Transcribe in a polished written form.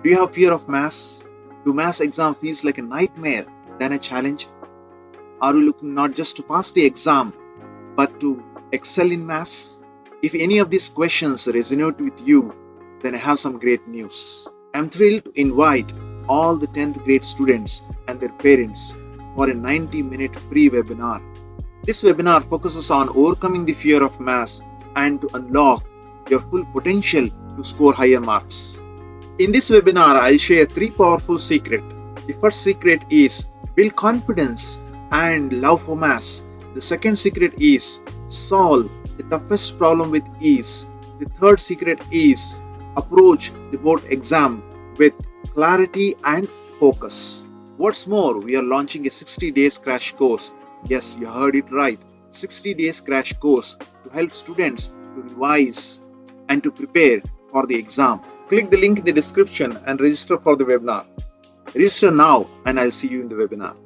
Do you have fear of maths? Do maths exam feels like a nightmare than a challenge? Are you looking not just to pass the exam, but to excel in maths? If any of these questions resonate with you, then I have some great news. I'm thrilled to invite all the 10th grade students and their parents for a 90-minute free webinar. This webinar focuses on overcoming the fear of maths and to unlock your full potential to score higher marks. In this webinar, I'll share 3 powerful secrets. The first secret is build confidence and love for maths. The second secret is solve the toughest problem with ease. The third secret is approach the board exam with clarity and focus. What's more, we are launching a 60 days crash course. Yes, you heard it right. 60 days crash course to help students to revise and to prepare for the exam. Click the link in the description and register for the webinar. Register now and I'll see you in the webinar.